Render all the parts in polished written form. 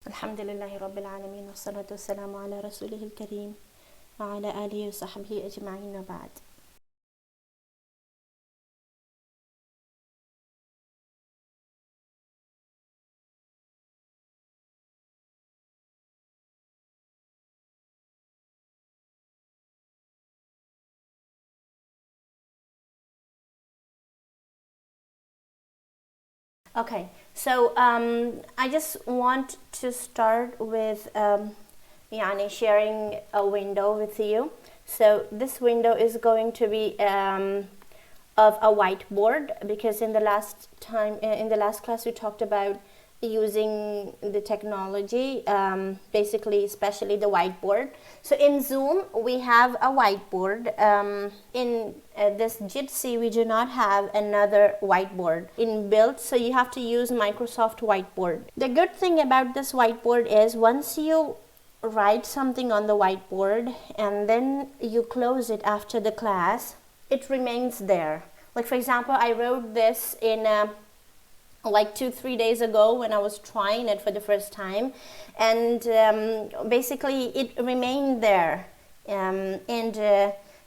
الحمد لله رب العالمين والصلاة والسلام على رسوله الكريم وعلى آله وصحبه أجمعين وبعد. Okay, so I just want to start with sharing a window with you. So this window is going to be of a whiteboard, because in the last class we talked about using the technology, basically especially the whiteboard. So in Zoom we have a whiteboard. In this Jitsi we do not have another whiteboard inbuilt, so you have to use Microsoft Whiteboard. The good thing about this whiteboard is once you write something on the whiteboard and then you close it after the class, it remains there. Like for example, I wrote this in like 2-3 days ago when I was trying it for the first time, and basically it remained there.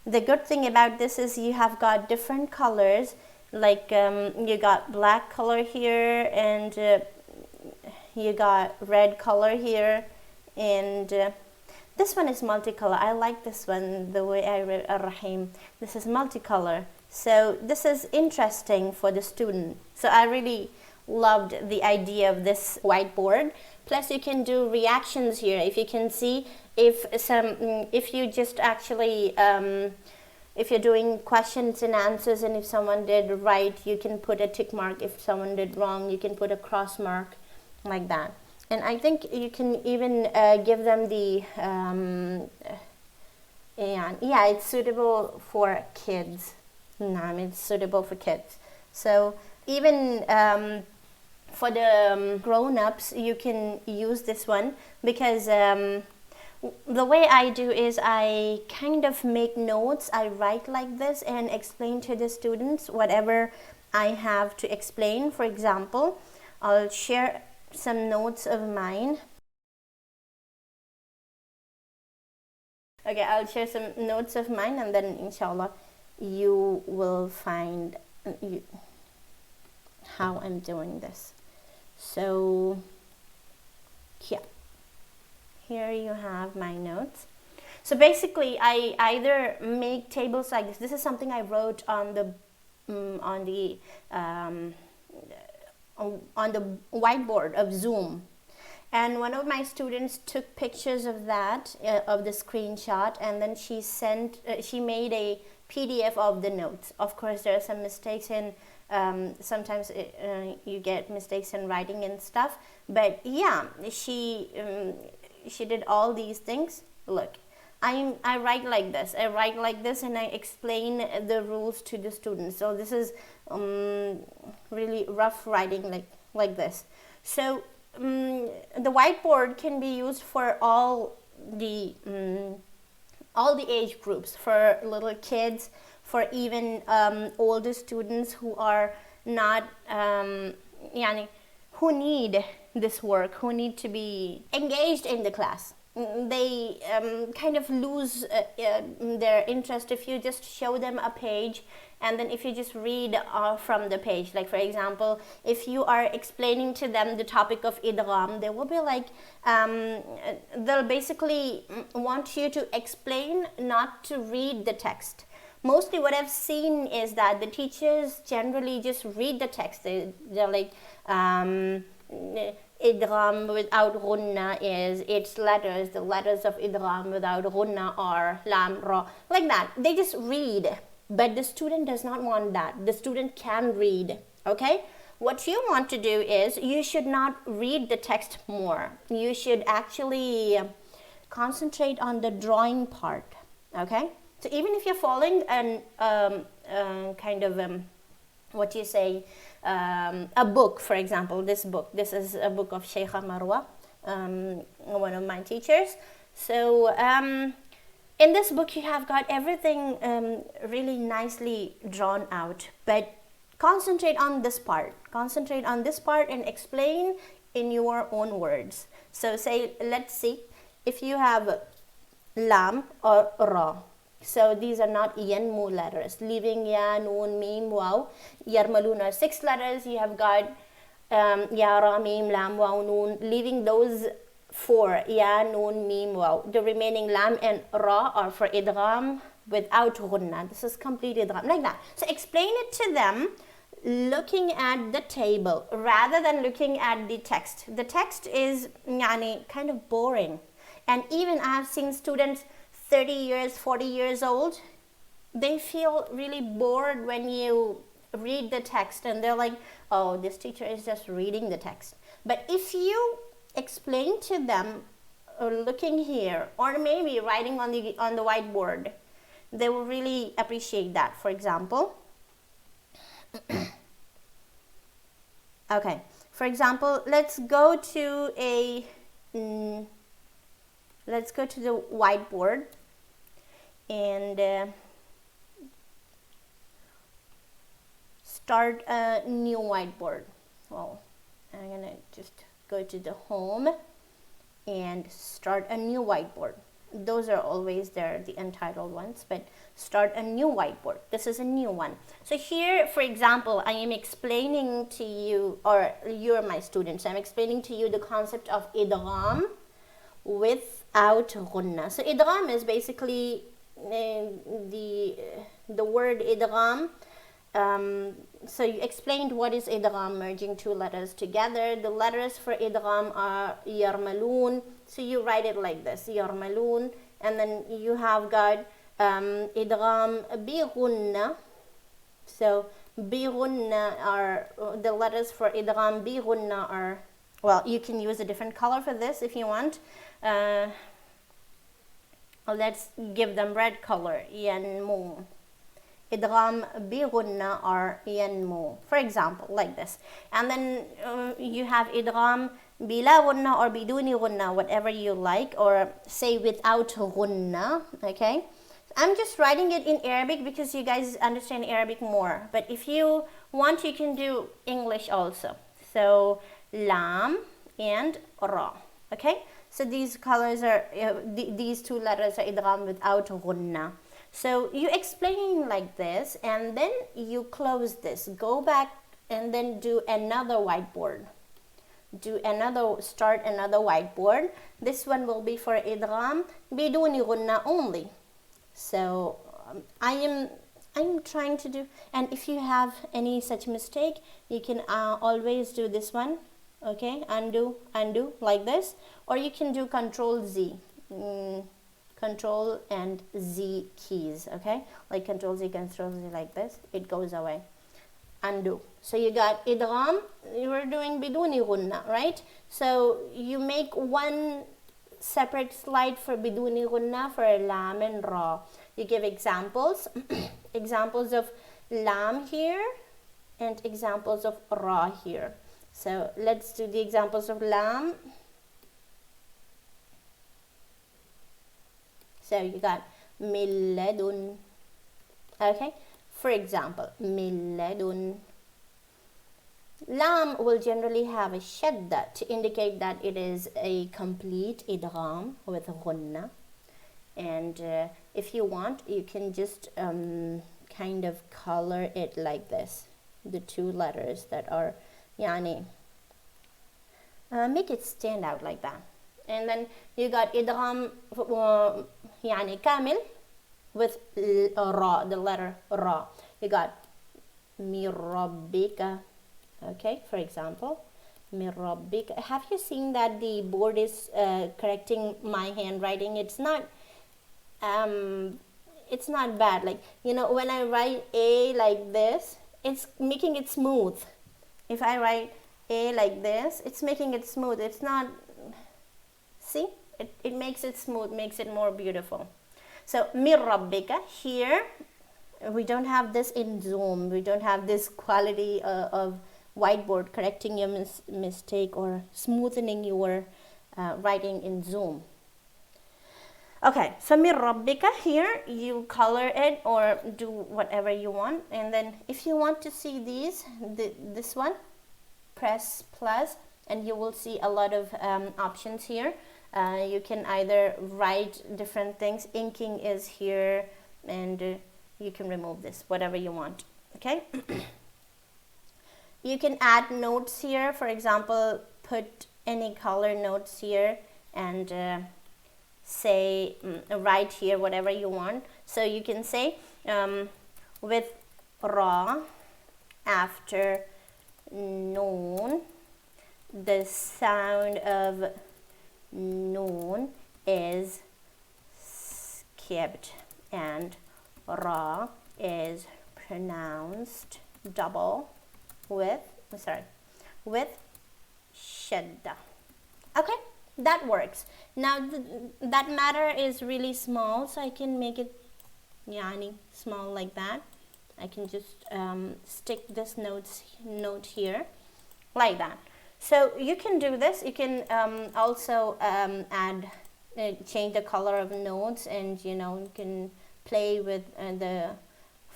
The good thing about this is you have got different colors, like you got black color here, and you got red color here, and this one is multicolor. I like this one, the way I read Ar-Rahim. This is multicolor, so this is interesting for the student. So I really loved the idea of this whiteboard. Plus you can do reactions here. If you can see, if you just actually if you're doing questions and answers, and if someone did right, you can put a tick mark. If someone did wrong, you can put a cross mark, like that. And I think you can even give them the yeah, it's suitable for kids. It's suitable for kids. So even for the grown-ups, you can use this one, because the way I do is I kind of make notes. I write like this and explain to the students whatever I have to explain. For example, I'll share some notes of mine. Okay, I'll share some notes of mine, and then inshallah you will find how I'm doing this. So yeah, here you have my notes. So basically I either make tables like this. This is something I wrote on the whiteboard of Zoom, and one of my students took pictures of that, of the screenshot, and then she made a PDF of the notes. Of course there are some mistakes in sometimes you get mistakes in writing and stuff, but yeah, she did all these things. Look, I write like this, and I explain the rules to the students. So this is really rough writing, like this. So the whiteboard can be used for all the age groups, for little kids, for even older students who are not who need this work, who need to be engaged in the class. They kind of lose their interest if you just show them a page, and then if you just read from the page. Like for example, if you are explaining to them the topic of idgham, they will be like, they'll basically want you to explain, not to read the text. Mostly what I've seen is that the teachers generally just read the text. They're like, idgham without ghunna is its letters. The letters of idgham without ghunna are lam, ra, like that. They just read. But the student does not want that. The student can read, okay? What you want to do is, you should not read the text more. You should actually concentrate on the drawing part, okay? So even if you're following a book, for example, this is a book of Sheikh Marwa, one of my teachers. So in this book you have got everything really nicely drawn out, but concentrate on this part and explain in your own words. So say, let's see, if you have lam or ra. So these are not yanmu letters. Leaving ya, noon, mim, waw. Yarmalun are 6 letters. You have got ya, ra, mim, lam, waw, noon. Leaving those 4, ya, noon, mim, waw. The remaining lam and ra are for idgham without ghunna. This is complete idgham, like that. So explain it to them looking at the table rather than looking at the text. The text is kind of boring. And even I have seen students 30 years, 40 years old, they feel really bored when you read the text and they're like, oh, this teacher is just reading the text. But if you explain to them looking here or maybe writing on the whiteboard, they will really appreciate that. For example, okay, for example, let's go to the whiteboard and start a new whiteboard. Well, I'm gonna just go to the home and start a new whiteboard. Those are always there, the untitled ones, but start a new whiteboard. This is a new one. So here, for example, I am explaining to you, or you're my students, I'm explaining to you the concept of idgham without ghunna. So idgham is basically the word idgham. So you explained what is idgham, merging 2 letters together. The letters for idgham are yarmalun. So you write it like this, yarmalun, and then you have got idgham bi ghunna. So bi ghunna are the letters for idgham bi ghunna are, well, you can use a different color for this if you want. Let's give them red color, yanmu. Idgham bi ghunna or yanmu, for example, like this. And then you have idgham bila ghunna or biduni ghunna, whatever you like, or say without ghunna. Okay, I'm just writing it in Arabic because you guys understand Arabic more, but if you want, you can do English also. So lam and ra. Okay, so these colors are these 2 letters are idgham without ghunna. So you explain like this, and then you close this, go back and then do another whiteboard. Start another whiteboard. This one will be for idgham biduni ghunna only. So I am trying to do, and if you have any such mistake, you can always do this one. Okay, undo like this, or you can do Control Z. Control and Z keys, okay? Like Control Z like this, it goes away. Undo. So you got idgham, you were doing biduni ghunna, right? So you make one separate slide for biduni ghunna for lam and ra. You give examples, examples of lam here and examples of ra here. So let's do the examples of lam. So you got milladun. Okay, for example, milladun. Lam will generally have a shadda to indicate that it is a complete idgham with ghunna. And if you want, you can just kind of color it like this. The 2 letters that are make it stand out like that. And then you got idgham kamil with ra, the letter ra. You got mir rabbika. Okay, for example, mir rabbika. Have you seen that the board is correcting my handwriting? It's not bad. Like, when I write a like this, it's making it smooth. If I write a like this, it's making it smooth. It's not. See, it makes it smooth, makes it more beautiful. So mir rabbika, here we don't have this in Zoom. We don't have this quality of whiteboard correcting your mistake or smoothening your writing in Zoom. Okay, so mir rabbika, here you color it or do whatever you want. And then if you want to see this one, press plus and you will see a lot of options here. You can either write different things, inking is here, and you can remove this, whatever you want. Okay. You can add notes here, for example, put any color notes here and say, write here whatever you want. So you can say with ra after noon, the sound of noon is skipped and ra is pronounced double with shadda. Okay, that works. Now that matter is really small, so I can make it yani small like that. I can just stick this note here like that. So you can do this. You can also add change the color of notes, and you can play with the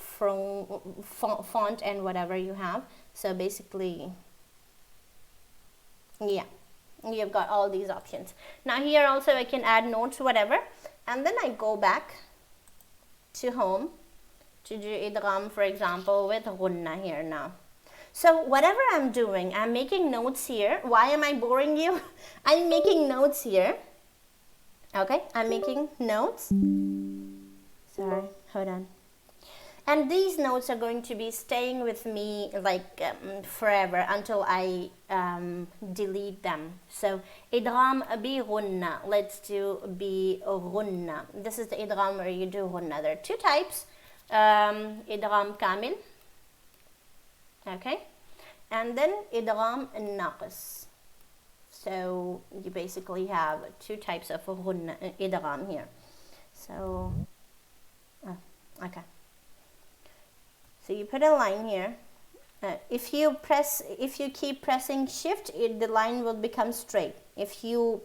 font and whatever you have. So basically, yeah, you've got all these options. Now here also I can add notes, whatever, and then I go back to home to do idgham, for example, with gunna here now. So whatever I'm doing, I'm making notes here. Why am I boring you? I'm making notes here. Okay, I'm making notes. Sorry, hold on. And these notes are going to be staying with me like forever until I delete them. So idgham bi gunna. Let's do bi gunna. This is the idgham where you do gunna. There are two types. Idgham kamil. Okay, and then idgham naqis. So you basically have two types of idgham here. So okay. So you put a line here. If you keep pressing shift, the line will become straight. If you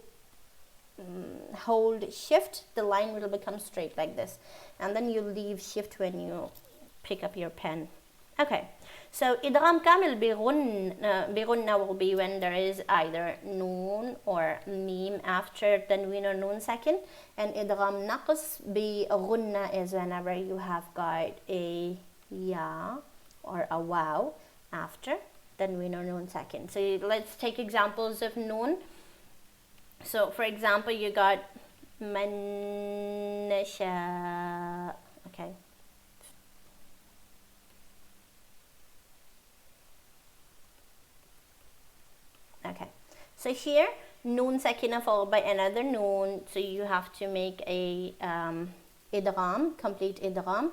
hold shift, the line will become straight like this. And then you leave shift when you pick up your pen. Okay. So idgham kamil bi gunna will be when there is either noon or meme after tanween or noon sakin, and idgham naqs bi gunna is whenever you have got a ya or a wow after tanween or noon sakin. So let's take examples of noon. So for example, you got man nasha. Okay. Okay, so here noon sakina followed by another noon, so you have to make a idgham, complete idgham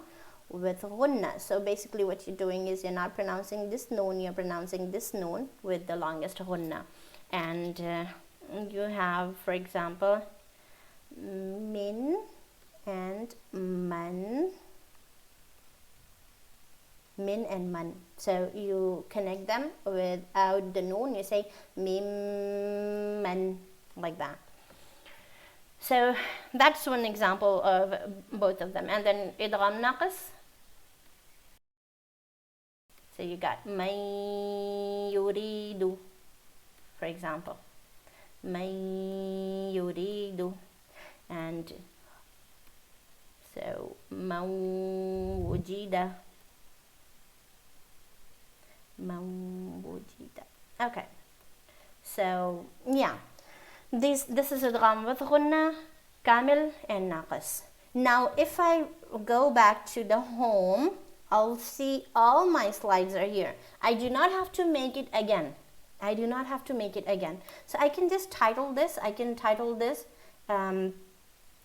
with gunna. So basically what you're doing is you're not pronouncing this noon, you're pronouncing this noon with the longest gunna. And you have, for example, min and man. Min and man. So you connect them without the noon, you say mim man, like that. So that's one example of both of them. And then idgham naqis. So you got man yuridu, for example. Man yuridu. And so man wujida. Okay, so yeah, this is idgham with gunna, kamil and naqis. Now if I go back to the home, I'll see all my slides are here. I do not have to make it again. So I can just title this. I can title this,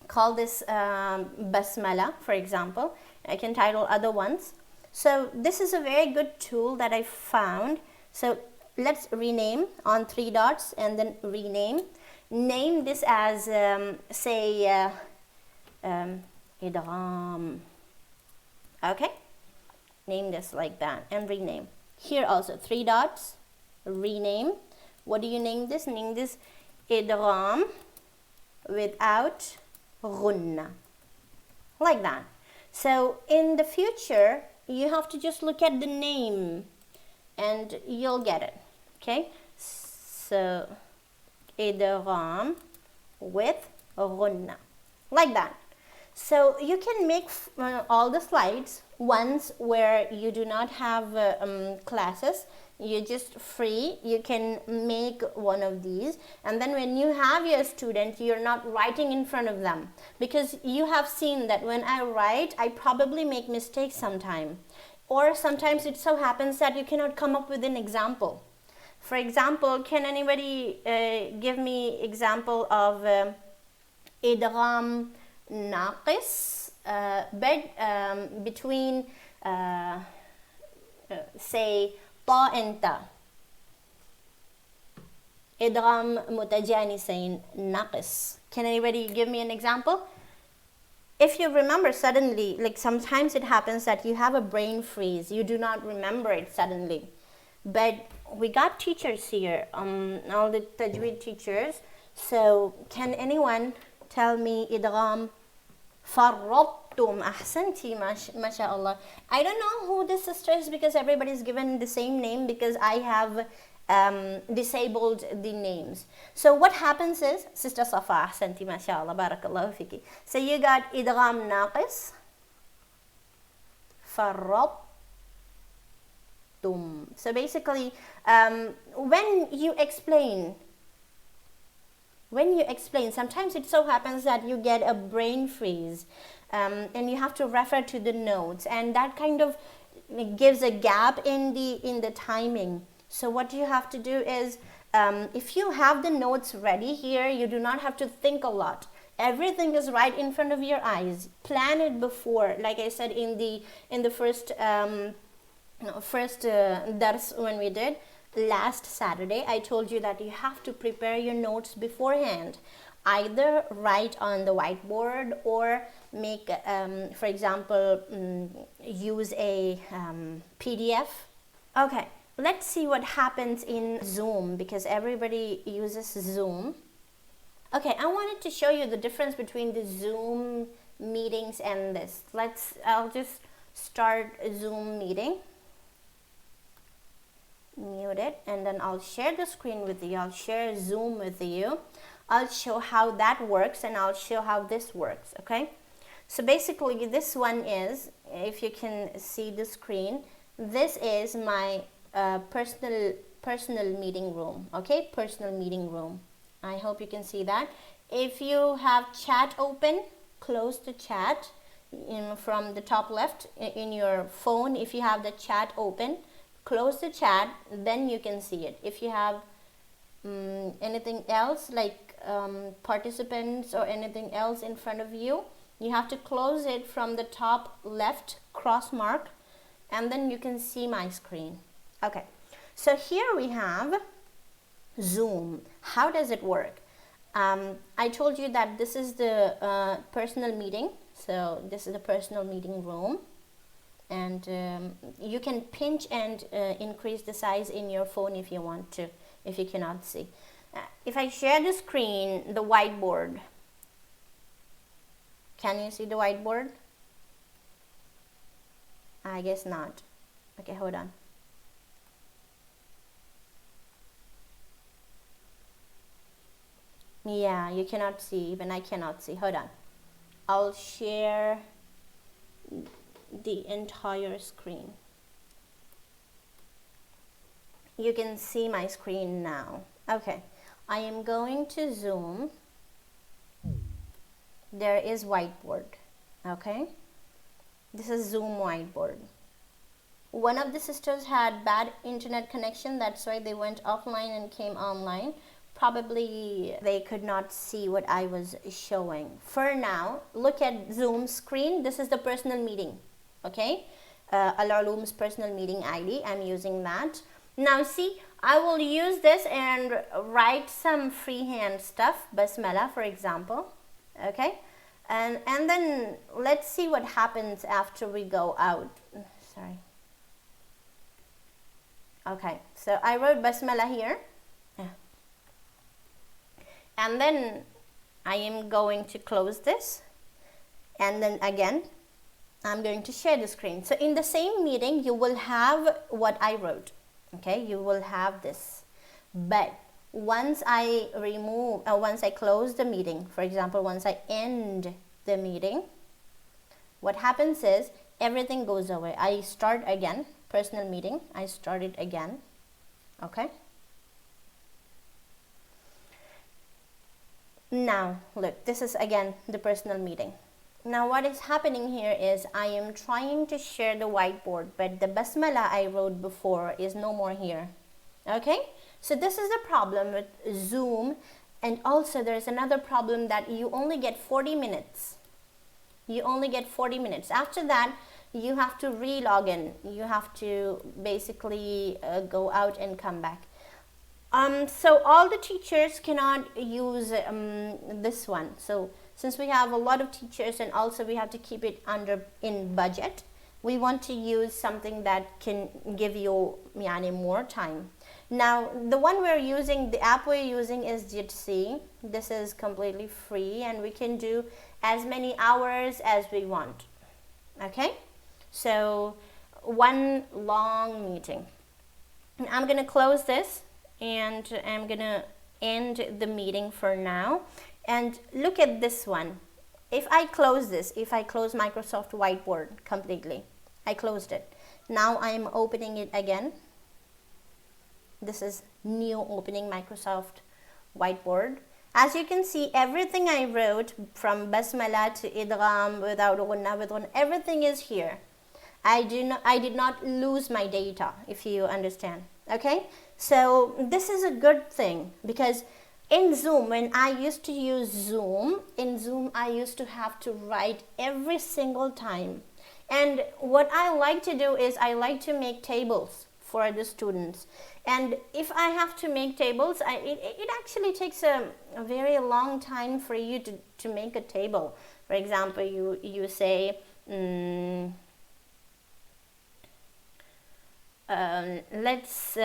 call this basmala, for example. I can title other ones. So this is a very good tool that I found. So let's rename on 3 dots and then rename. Name this as say idgham. Okay, name this like that and rename. Here also 3 dots, rename. What do you name this? Name this idgham without gunna, like that. So in the future, you have to just look at the name and you'll get it. Okay, So idgham with ghunna, like that. So you can make all the slides once where you do not have classes, you're just free, you can make one of these, and then when you have your student, you're not writing in front of them, because you have seen that when I write, I probably make mistakes sometime, or sometimes it so happens that you cannot come up with an example. For example, can anybody give me example of idgham naqis between say ta and ta? Idgham mutajanisain naqis. Can anybody give me an example? If you remember suddenly, like sometimes it happens that you have a brain freeze, you do not remember it suddenly. But we got teachers here, all the Tajweed teachers. So can anyone tell me idgham farrattum? Ahsanti, mashallah. I don't know who this sister is because everybody's given the same name, because I have disabled the names. So what happens is, Sister Safa, ahsanti, mashallah, barakallahu fiki. So you got idgham naqis, farrattum. So basically, when you explain, sometimes it so happens that you get a brain freeze, and you have to refer to the notes, and that kind of gives a gap in the timing. So what you have to do is, if you have the notes ready here, you do not have to think a lot. Everything is right in front of your eyes. Plan it before. Like I said in the first dars when we did last Saturday, I told you that you have to prepare your notes beforehand. Either write on the whiteboard or make, for example, use a PDF. Okay, let's see what happens in Zoom, because everybody uses Zoom. Okay, I wanted to show you the difference between the Zoom meetings and this. I'll just start a Zoom meeting. Mute it, and then I'll share the screen with you. I'll share Zoom with you. I'll show how that works, and I'll show how this works, okay? So basically this one is, if you can see the screen, this is my personal meeting room, okay? Personal meeting room. I hope you can see that. If you have chat open, close the chat from the top left in your phone. If you have the chat open, close the chat, then you can see it. If you have anything else like participants or anything else in front of you, you have to close it from the top left cross mark, and then you can see my screen. Okay, so here we have Zoom. How does it work? I told you that this is the personal meeting. So this is the personal meeting room. And you can pinch and increase the size in your phone if you want to, if you cannot see. If I share the screen, the whiteboard, can you see the whiteboard? I guess not. Okay, hold on. Yeah, you cannot see, even I cannot see. Hold on. I'll share the entire screen. You can see my screen now. Okay, I am going to Zoom. There is whiteboard. Okay, this is Zoom whiteboard. One of the sisters had bad internet connection, that's why they went offline and came online. Probably they could not see what I was showing. For now, look at Zoom screen. This is the personal meeting. Okay, Al-Uloom's personal meeting ID. I'm using that. Now see, I will use this and write some freehand stuff. Basmala, for example. Okay, and then let's see what happens after we go out. Sorry. Okay, so I wrote Basmala here. And then I am going to close this, and then again I'm going to share the screen. So in the same meeting you will have what I wrote, okay? You will have this. But once I close the meeting, for example, once I end the meeting, what happens is everything goes away. I start again, personal meeting, I start it again, okay? Now, look, this is again the personal meeting. Now what is happening here is I am trying to share the whiteboard, but the basmala I wrote before is no more here. Okay? So this is the problem with Zoom, and also there's another problem that you only get 40 minutes. You only get 40 minutes. After that, you have to re-log in. You have to basically go out and come back. So all the teachers cannot use this one. So since we have a lot of teachers and also we have to keep it in budget, we want to use something that can give you more time. Now the one we're using, the app we're using is Ijazah. This is completely free and we can do as many hours as we want. Okay, so one long meeting. And I'm gonna close this and I'm gonna end the meeting for now. And look at this one. If I close this, if I close Microsoft Whiteboard completely, I closed it. Now I'm opening it again. This is new opening Microsoft Whiteboard. As you can see, everything I wrote from basmala to idgham, without ghunna, with ghunna, everything is here. I did not lose my data, if you understand. Okay, so this is a good thing, because in Zoom, when I used to use Zoom, I used to have to write every single time. And what I like to do is I like to make tables for the students. And if I have to make tables, it actually takes a very long time for you to make a table. For example, you say, let's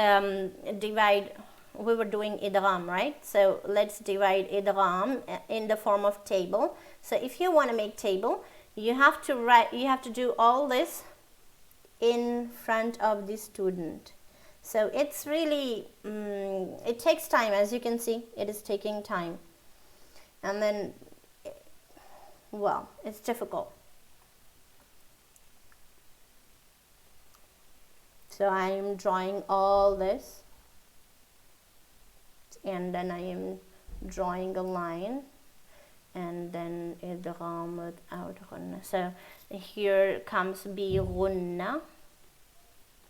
divide. We were doing idgham, right? So let's divide idgham in the form of table. So if you want to make table, you have to do all this in front of the student. So it's really it takes time. As you can see, it is taking time, and then well, it's difficult. So I am drawing all this, and then I am drawing a line, and then idgham without ghunna. So here comes bi ghunna,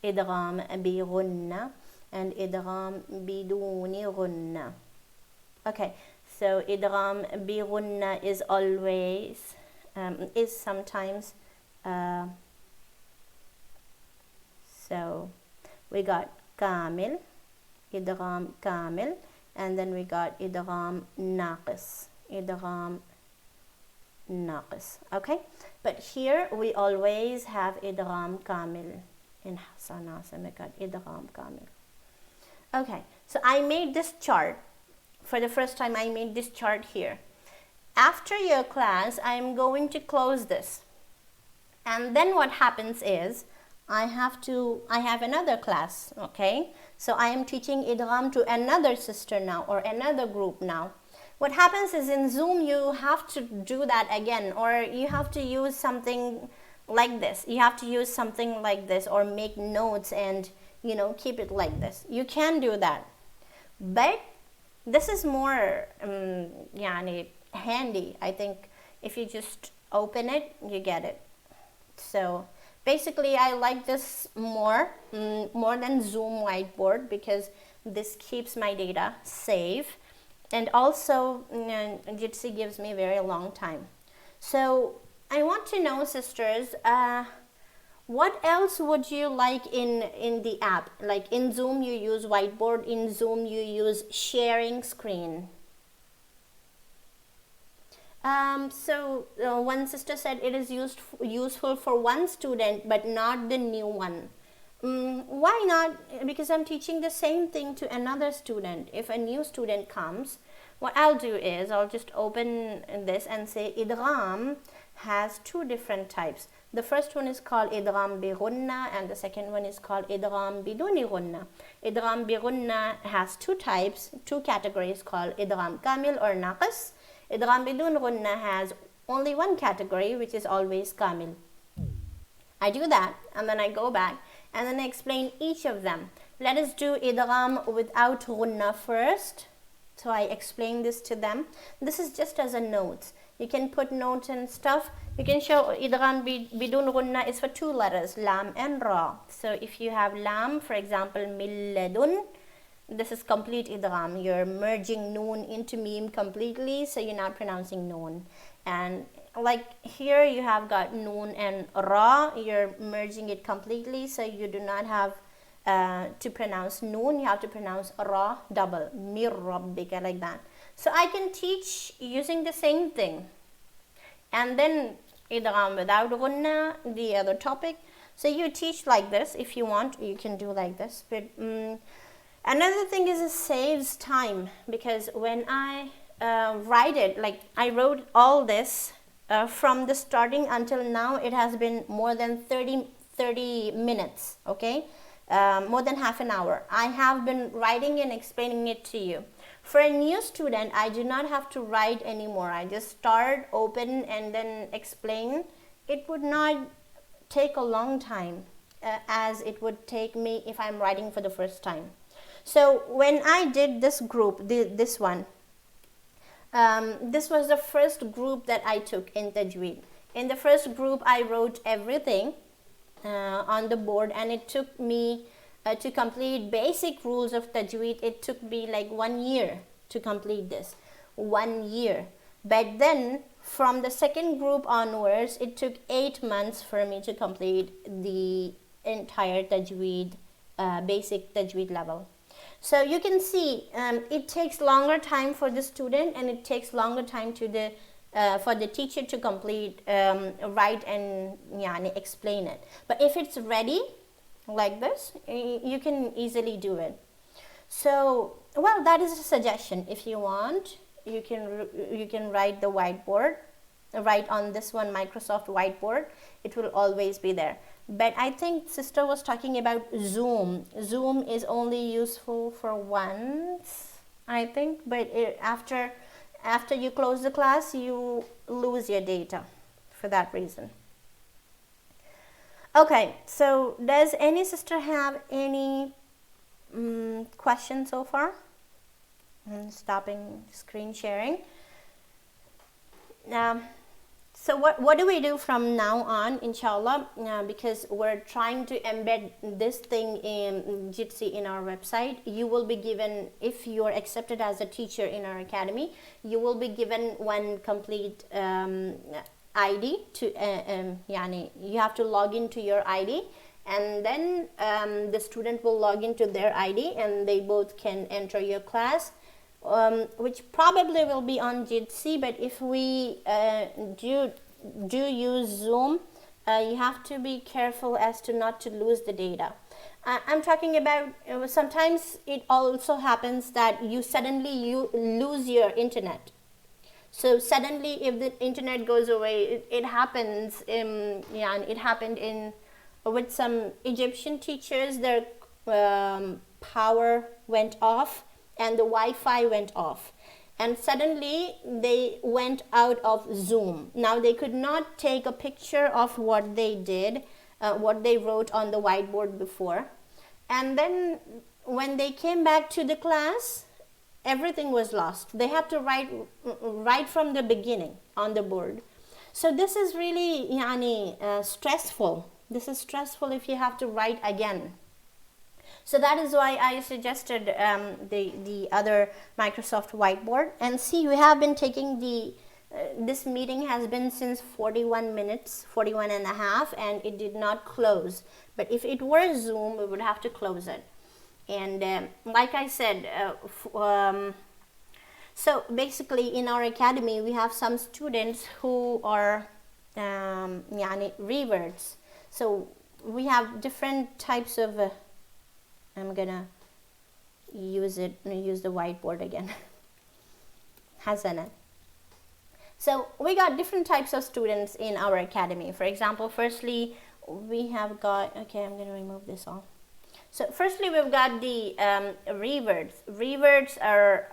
idgham bi ghunna, and idgham biduni ghunna. Okay, so idgham bi ghunna is always is sometimes so we got kamil, idgham kamil, and then we got idgham naqis, okay? But here we always have idgham kamil. In Hasana, so we got idgham kamil. Okay, so I made this chart. For the first time, I made this chart here. After your class, I'm going to close this. And then what happens is, I have another class, okay? So I am teaching idgham to another sister now, or another group now. What happens is in Zoom, you have to do that again, or you have to use something like this. You have to use something like this, or make notes and, keep it like this. You can do that. But this is more handy. I think if you just open it, you get it. So basically, I like this more than Zoom Whiteboard, because this keeps my data safe, and also Ijazah gives me very long time. So I want to know, sisters, what else would you like in the app? Like in Zoom, you use Whiteboard. In Zoom, you use sharing screen. So one sister said it is useful for one student, but not the new one. Why not? Because I'm teaching the same thing to another student. If a new student comes, what I'll do is I'll just open this and say idgham has two different types. The first one is called idgham bi ghunna, and the second one is called idgham biduni ghunna. Idgham bi ghunna has two types, two categories called idgham kamil or naqis. Idgham bidun ghunna has only one category, which is always kamil. I do that and then I go back and then I explain each of them. Let us do idgham without ghunna first. So I explain this to them. This is just as a note. You can put notes and stuff. You can show idgham bidun ghunna is for two letters, lam and ra. So if you have lam, for example, milladun, this is complete idgham. You're merging noon into meme completely, so you're not pronouncing noon. And like here you have got noon and ra, you're merging it completely, so you do not have to pronounce noon, you have to pronounce ra double, mir rabbika, like that. So I can teach using the same thing. And then idgham without ghunna, the other topic. So you teach like this. If you want, you can do like this. But another thing is it saves time, because when I write it, like I wrote all this from the starting until now, it has been more than 30 minutes, okay? More than half an hour. I have been writing and explaining it to you. For a new student, I do not have to write anymore. I just start, open, and then explain. It would not take a long time as it would take me if I'm writing for the first time. So when I did this group, this one, this was the first group that I took in Tajweed. In the first group, I wrote everything on the board, and it took me to complete basic rules of Tajweed. It took me like 1 year to complete this. 1 year. But then from the second group onwards, it took 8 months for me to complete the entire Tajweed, basic Tajweed level. So you can see it takes longer time for the student, and it takes longer time to the for the teacher to complete, write and explain it. But if it's ready like this, you can easily do it. So, well, that is a suggestion. If you want, you can write the whiteboard, write on this one, Microsoft whiteboard. It will always be there. But I think sister was talking about Zoom. Zoom is only useful for once, I think, but after you close the class, you lose your data for that reason. Okay, so does any sister have any questions so far? I'm stopping screen sharing. So what do we do from now on, inshallah? Because we're trying to embed this thing in Jitsi in our website. You will be given, if you are accepted as a teacher in our academy, you will be given one complete ID to you have to log into your ID, and then the student will log into their ID, and they both can enter your class, which probably will be on Jitsi. But if we do use Zoom, you have to be careful as to not to lose the data. I'm talking about sometimes it also happens that you lose your internet. So suddenly, if the internet goes away, it happens. It happened with some Egyptian teachers. Their power went off and the Wi-Fi went off, and suddenly they went out of Zoom. Now they could not take a picture of what they did, what they wrote on the whiteboard before, and then when they came back to the class, everything was lost. They had to write from the beginning on the board. So this is really stressful. This is stressful if you have to write again. So that is why I suggested the other Microsoft whiteboard. And see, we have been taking this meeting has been since 41 minutes, 41 and a half, and it did not close. But if it were Zoom, we would have to close it. And like I said, so basically in our academy, we have some students who are reverts. So we have different types of, I'm gonna use the whiteboard again. Hasana. So we got different types of students in our academy. For example, firstly, we have got, okay, I'm going to remove this all. So firstly, we've got the reverts. Reverts are,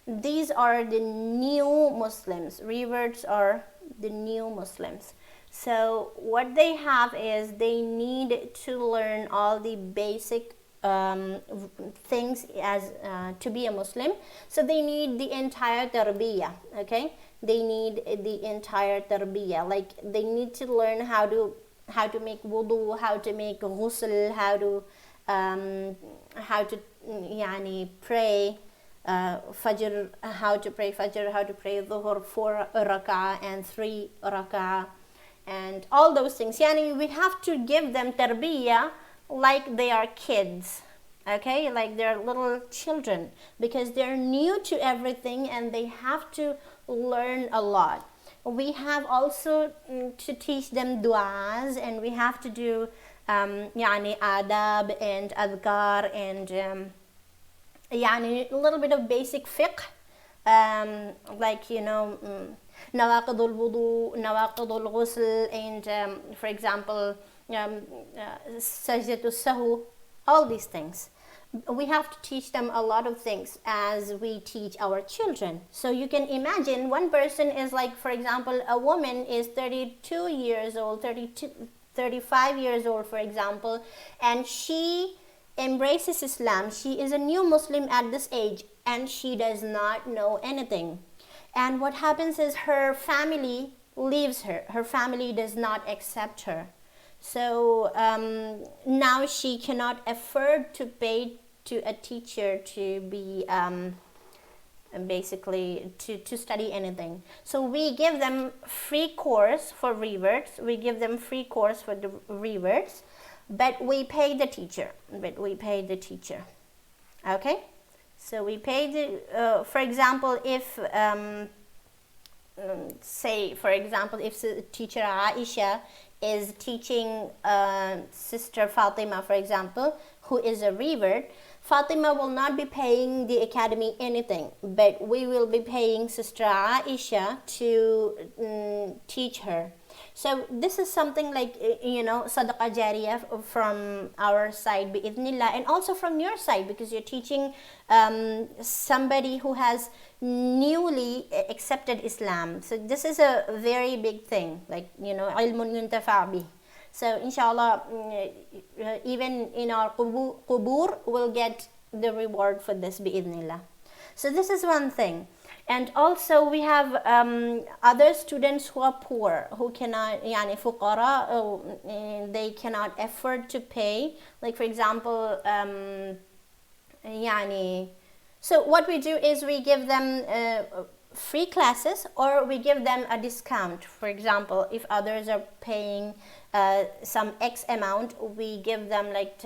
these are the new Muslims. Reverts are the new Muslims. So what they have is they need to learn all the basic things as to be a Muslim. So they need the entire tarbiyah, okay? They need the entire tarbiyah. Like they need to learn how to make wudu, how to make ghusl, how to yani pray fajr, how to pray fajr, how to pray dhuhr, 4 rak'ah and 3 rak'ah, and all those things. Yani we have to give them tarbiyah like they are kids, okay, like they're little children, because they're new to everything and they have to learn a lot. We have also to teach them du'as, and we have to do yani adab and adhkar and yani a little bit of basic fiqh, like, you know, nawaqid al-wudu, nawaqid al-ghusl, and for example, sajdat al-sahu, all these things. We have to teach them a lot of things as we teach our children. So you can imagine one person is like, for example, a woman is 32 years old, 35 years old, for example, and she embraces Islam. She is a new Muslim at this age and she does not know anything. And what happens is her family leaves her. Her family does not accept her. So now she cannot afford to pay to a teacher to be basically to study anything. So we give them free course for reverts. We give them free course for the reverts, but we pay the teacher. Okay. So we pay the. For example, if say, for example, if teacher Aisha is teaching sister Fatima, for example, who is a revert, Fatima will not be paying the academy anything, but we will be paying sister Aisha to teach her. So this is something like, you know, sadaqah jariyah from our side, bi'idhnillah, and also from your side, because you're teaching somebody who has newly accepted Islam. So this is a very big thing, like, you know, ilmun yuntafa bih. So inshallah, even in our qubur, we'll get the reward for this bi'idhnillah. So this is one thing. And also we have other students who are poor, who cannot, yani fuqara, they cannot afford to pay. Like, for example, yani, so what we do is we give them free classes, or we give them a discount. For example, if others are paying some X amount, we give them like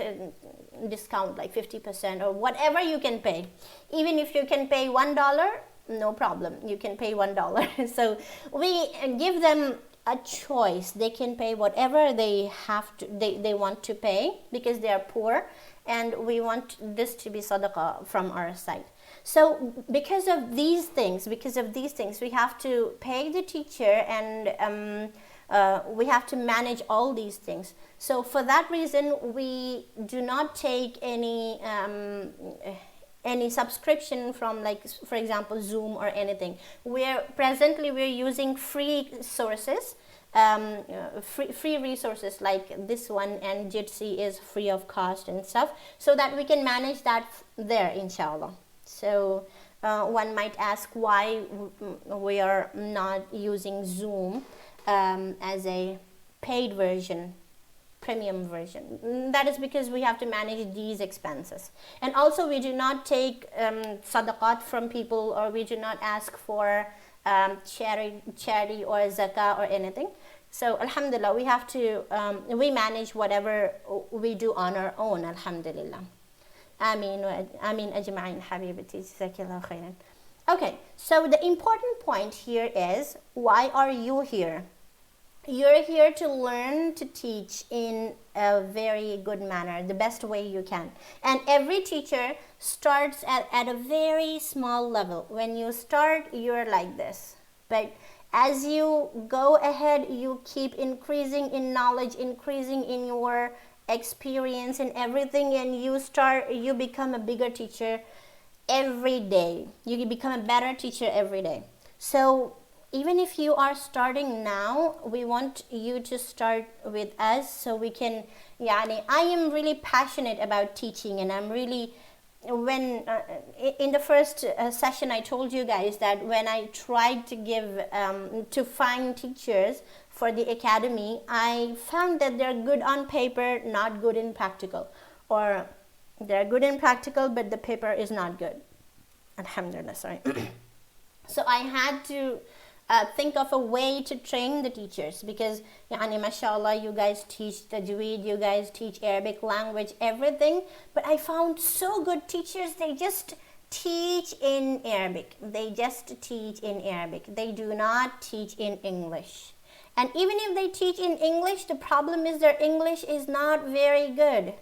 discount like 50% or whatever you can pay. Even if you can pay $1, no problem, you can pay $1. So we give them a choice. They can pay whatever they have to, they want to pay, because they are poor, and we want this to be sadaqah from our side. So because of these things, we have to pay the teacher, and we have to manage all these things. So for that reason, we do not take any subscription from, like, for example, Zoom or anything. Presently we're using free sources, free resources like this one, and Jitsi is free of cost and stuff, so that we can manage that there, inshallah. So one might ask why we are not using Zoom as a paid version, premium version. That is because we have to manage these expenses. And also we do not take sadaqat from people, or we do not ask for charity or zakah or anything. So alhamdulillah, we have to we manage whatever we do on our own, alhamdulillah. Ameen ajma'in habibati, jazakallahu khairan. Okay, so the important point here is, why are you here? you're here to learn to teach in a very good manner, the best way you can. And every teacher starts at a very small level. When you start, you're like this. But as you go ahead, you keep increasing in knowledge, increasing in your experience and everything, and you become a bigger teacher every day. You become a better teacher every day. So even if you are starting now, we want you to start with us so we can, I am really passionate about teaching, and I'm really, when in the first session I told you guys that when I tried to find teachers for the academy, I found that they're good on paper, not good in practical, or they're good in practical but the paper is not good. Alhamdulillah, sorry. So I had to think of a way to train the teachers, because mashallah, you guys teach Tajweed, you guys teach Arabic language, everything, but I found so good teachers, they just teach in Arabic. They do not teach in English. And even if they teach in English, the problem is their English is not very good.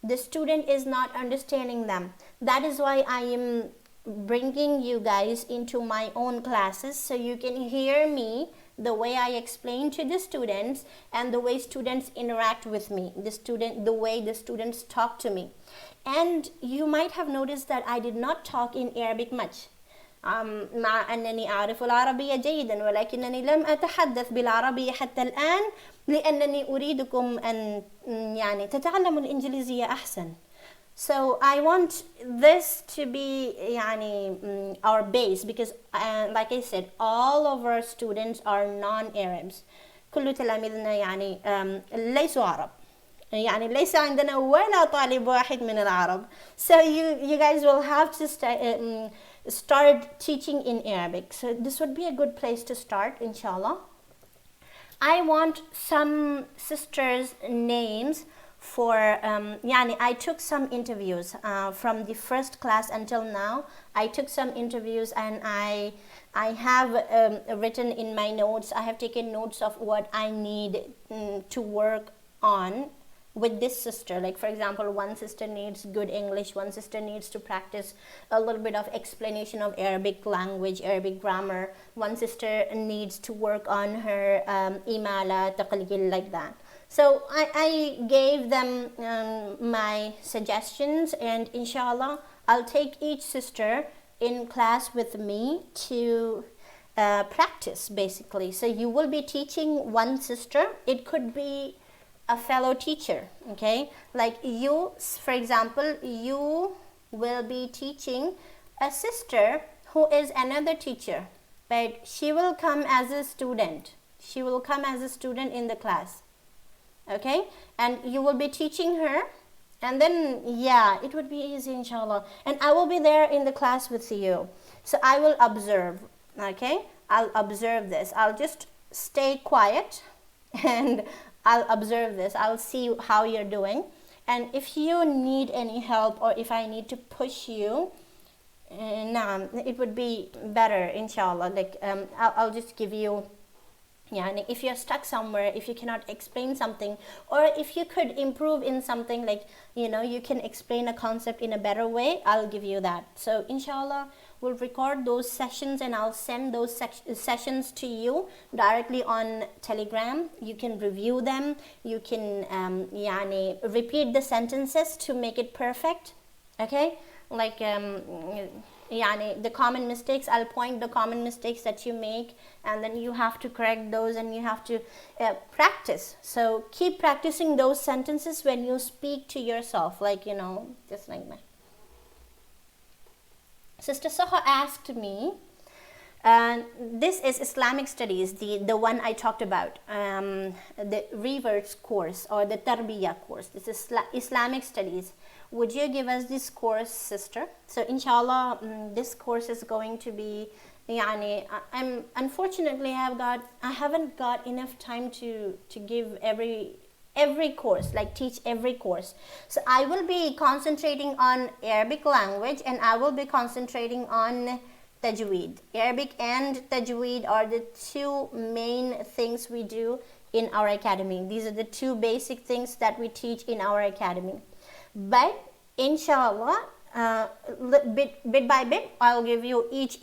The student is not understanding them. That is why I am bringing you guys into my own classes, so you can hear me, the way I explain to the students and the way students interact with me, the way the students talk to me. And you might have noticed that I did not talk in Arabic much. مع أنني أعرف العربية جيدا ولكنني لم أتحدث بالعربية حتى الآن لأنني أريدكم أن تتعلموا الإنجليزية أحسن. So I want this to be our base, because like I said, all of our students are non-Arabs. كل تلاميذنا ليسوا عرب. ليس عندنا ولا طالب واحد من العرب. So you guys will have to start teaching in Arabic. So this would be a good place to start, inshallah. I want some sisters' names for I took some interviews from the first class until now. I took some interviews, and I have written in my notes, I have taken notes of what I need to work on with this sister. Like for example, one sister needs good English, one sister needs to practice a little bit of explanation of Arabic language, Arabic grammar, one sister needs to work on her imala, taqlil, like that. So I gave them my suggestions, and inshallah I'll take each sister in class with me to practice, basically. So you will be teaching one sister. It could be a fellow teacher, okay? Like you, for example, you will be teaching a sister who is another teacher, but she will come as a student. She will come as a student in the class. Okay, and you will be teaching her, and then it would be easy, inshallah, and I will be there in the class with you. So I will observe. Okay, I'll observe this. I'll just stay quiet and I'll observe this. I'll see how you're doing, and if you need any help or if I need to push you, it would be better, inshallah. Like I'll just give you, if you're stuck somewhere, if you cannot explain something, or if you could improve in something, like you can explain a concept in a better way, I'll give you that. So inshallah, we'll record those sessions and I'll send those sessions to you directly on Telegram. You can review them, you can repeat the sentences to make it perfect. Okay, like the common mistakes, I'll point the common mistakes that you make, and then you have to correct those, and you have to practice. So keep practicing those sentences when you speak to yourself, like just like that. Sister Saha asked me, this is Islamic studies, the one I talked about, the reverse course or the tarbiyah course. This is Islamic studies. Would you give us this course, sister? So inshallah, this course is going to be, unfortunately I haven't got enough time to give every course, like teach every course. So I will be concentrating on Arabic language, and I will be concentrating on Tajweed. Arabic and Tajweed are the two main things we do in our academy. These are the two basic things that we teach in our academy. But inshallah, bit by bit, I'll give you each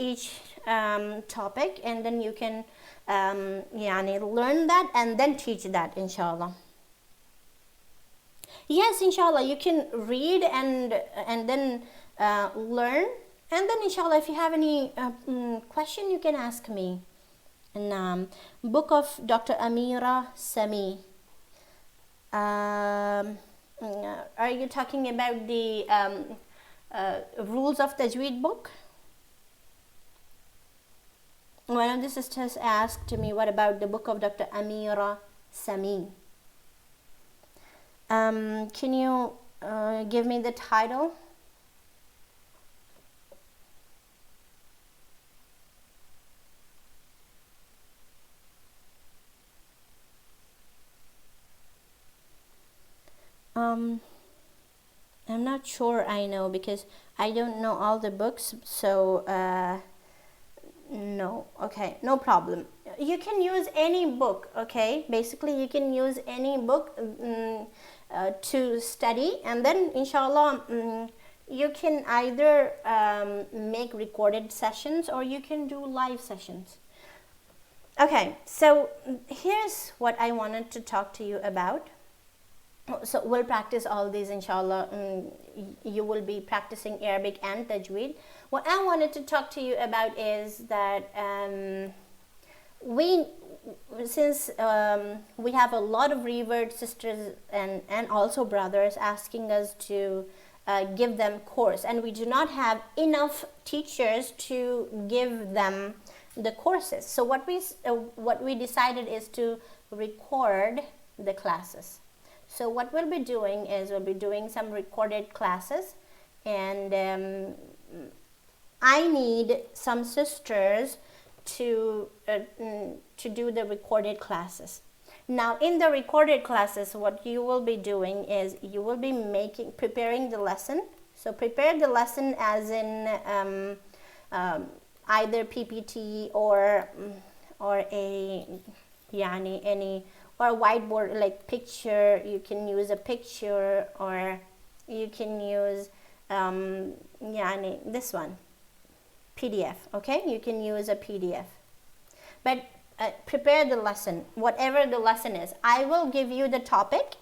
topic, and then you can learn that and then teach that, inshallah. Yes, inshallah, you can read and then learn, and then inshallah, if you have any question, you can ask me. And book of Dr. Amira Sami. Are you talking about the rules of Tajweed book? One of the sisters asked me, what about the book of Dr. Amira Sami? Can you give me the title? I'm not sure I know, because I don't know all the books, so no. Okay, no problem. You can use any book, okay? Basically, you can use any book to study, and then inshallah you can either make recorded sessions or you can do live sessions. Okay, so here's what I wanted to talk to you about. So we'll practice all these, inshallah. You will be practicing Arabic and Tajweed. What I wanted to talk to you about is that since we have a lot of revert sisters and also brothers asking us to give them course, and we do not have enough teachers to give them the courses. So what we decided is to record the classes. So what we'll be doing is we'll be doing some recorded classes, and I need some sisters to do the recorded classes. Now, in the recorded classes, what you will be doing is you will be preparing the lesson. So prepare the lesson as in either PPT or a whiteboard, like picture. You can use a picture, or you can use this one, PDF. Okay, you can use a PDF, but prepare the lesson, whatever the lesson is. I will give you the topic.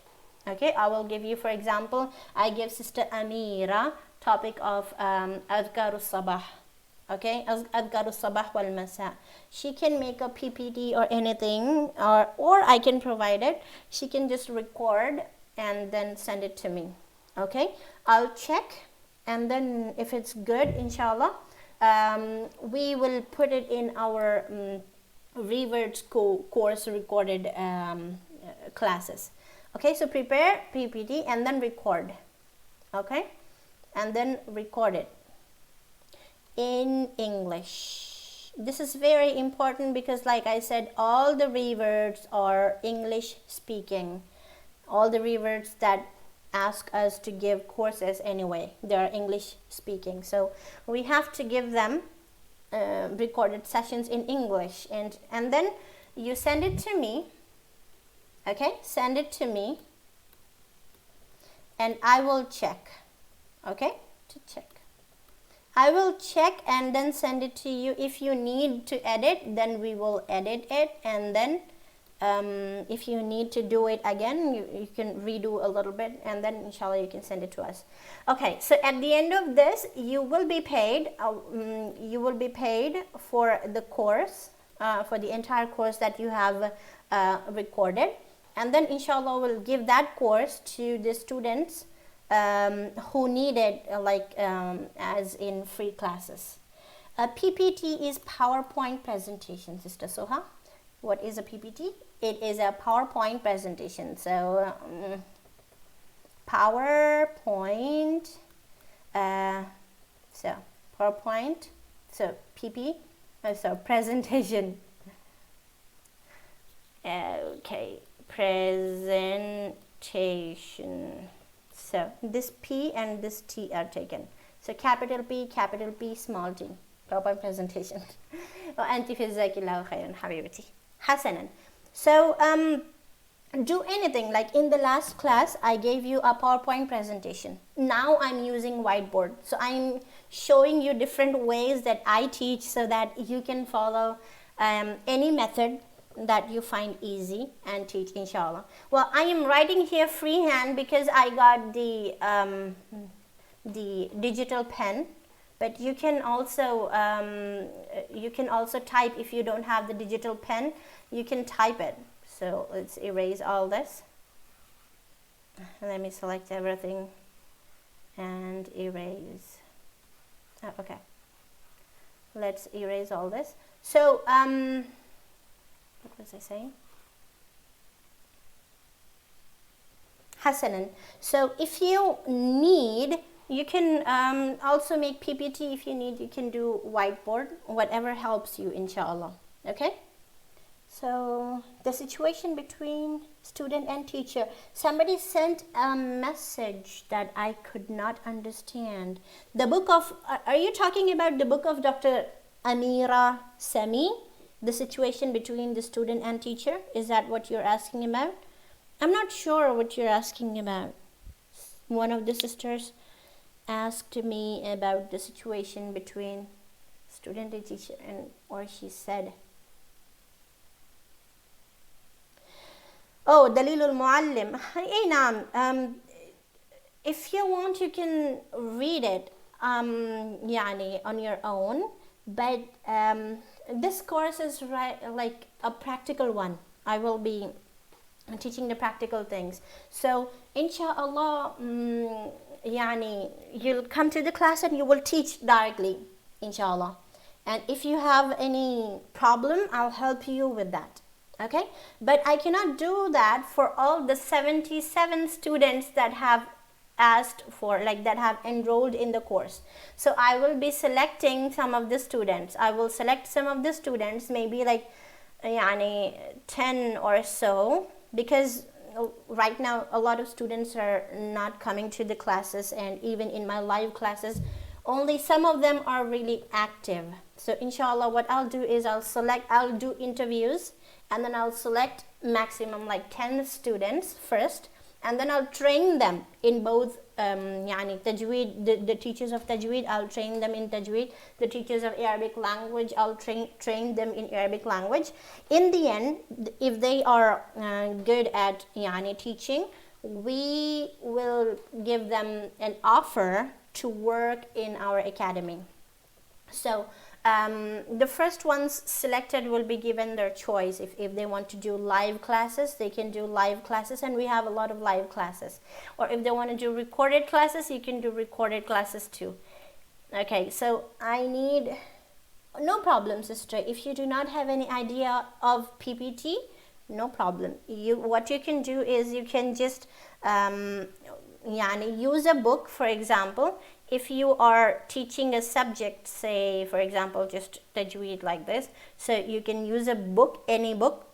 Okay, I will give you, for example, I give Sister Amira topic of Adhkarus Sabah. Okay, Adhkarus Sabah wal Masa. She can make a PPT or anything, or I can provide it. She can just record and then send it to me. Okay, I'll check, and then if it's good, inshallah, we will put it in our revert course recorded classes. Okay, so prepare PPT and then record. Okay, and then record it in English. This is very important because, like I said, all the reverts are English speaking. All the reverts that ask us to give courses anyway, they are English speaking. So we have to give them recorded sessions in English, and then you send it to me. Okay, send it to me and I will check. Okay, to check. I will check and then send it to you. If you need to edit, then we will edit it, and then if you need to do it again, you can redo a little bit, and then inshallah you can send it to us. Okay, so at the end of this, you will be paid. You will be paid for the course, for the entire course that you have recorded, and then inshallah we'll give that course to the students who need it, as in free classes. A PPT is PowerPoint presentation, Sister Soha. What is a PPT? It is a PowerPoint presentation. So PowerPoint, PowerPoint, so PP, so presentation. Okay, presentation. So this P and this T are taken. So capital P, small t. PowerPoint presentation. وأنت في جزاك الله خيرا حبيبتي. حسنا. So do anything. Like in the last class I gave you a PowerPoint presentation. Now I'm using whiteboard. So I'm showing you different ways that I teach so that you can follow any method that you find easy and teach, inshallah. Well, I am writing here freehand because I got the digital pen, but you can also type. If you don't have the digital pen, you can type it. So let's erase all this. Let me select everything and erase. Oh, okay, let's erase all this. So what was I saying? Hasanan. So if you need, you can also make PPT. If you need, you can do whiteboard, whatever helps you, inshallah. Okay? So the situation between student and teacher. Somebody sent a message that I could not understand. The book of, are you talking about the book of Dr. Amira Sami? The situation between the student and teacher? Is that what you're asking about? I'm not sure what you're asking about. One of the sisters asked me about the situation between student and teacher, or she said, oh, Dalilul Muallim. If you want, you can read it on your own, but this course is like a practical one. I will be teaching the practical things. So inshallah, you'll come to the class and you will teach directly, inshallah. And if you have any problem, I'll help you with that. Okay? But I cannot do that for all the 77 students that have asked for, like that have enrolled in the course. So I will be selecting some of the students. I will select some of the students, maybe like 10 or so, because right now a lot of students are not coming to the classes, and even in my live classes only some of them are really active. So inshallah, what I'll do is I'll do interviews, and then I'll select maximum like 10 students first, and then I'll train them in both Tajweed, the teachers of Tajweed, I'll train them in Tajweed. The teachers of Arabic language, I'll train them in Arabic language. In the end, if they are good at teaching, we will give them an offer to work in our academy. So the first ones selected will be given their choice. If they want to do live classes, they can do live classes, and we have a lot of live classes. Or if they want to do recorded classes, you can do recorded classes too. Okay, so I need, no problem, sister. If you do not have any idea of PPT, no problem. What you can do is you can just use a book, for example. If you are teaching a subject, say for example just Tajweed like this, so you can use a book, any book.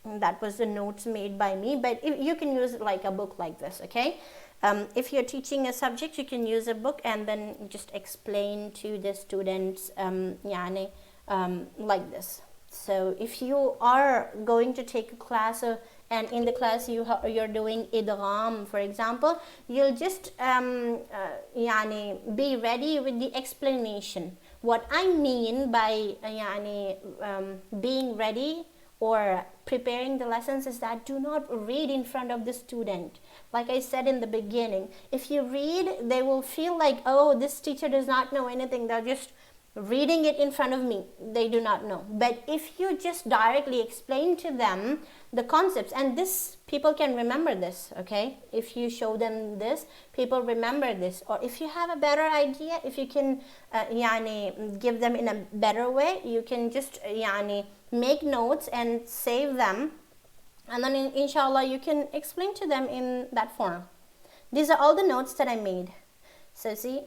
That was the notes made by me, but if you can use like a book like this, okay? If you're teaching a subject, you can use a book and then just explain to the students like this. So if you are going to take a class and in the class you're doing idgham, for example, you'll just be ready with the explanation. What I mean by being ready or preparing the lessons is that do not read in front of the student. Like I said in the beginning, if you read, they will feel like, oh, this teacher does not know anything. They're just reading it in front of me. They do not know. But if you just directly explain to them the concepts, and this, people can remember this, okay? If you show them this, people remember this. Or if you have a better idea, if you can give them in a better way, you can just make notes and save them, and then inshallah you can explain to them in that form. These are all the notes that I made. So see,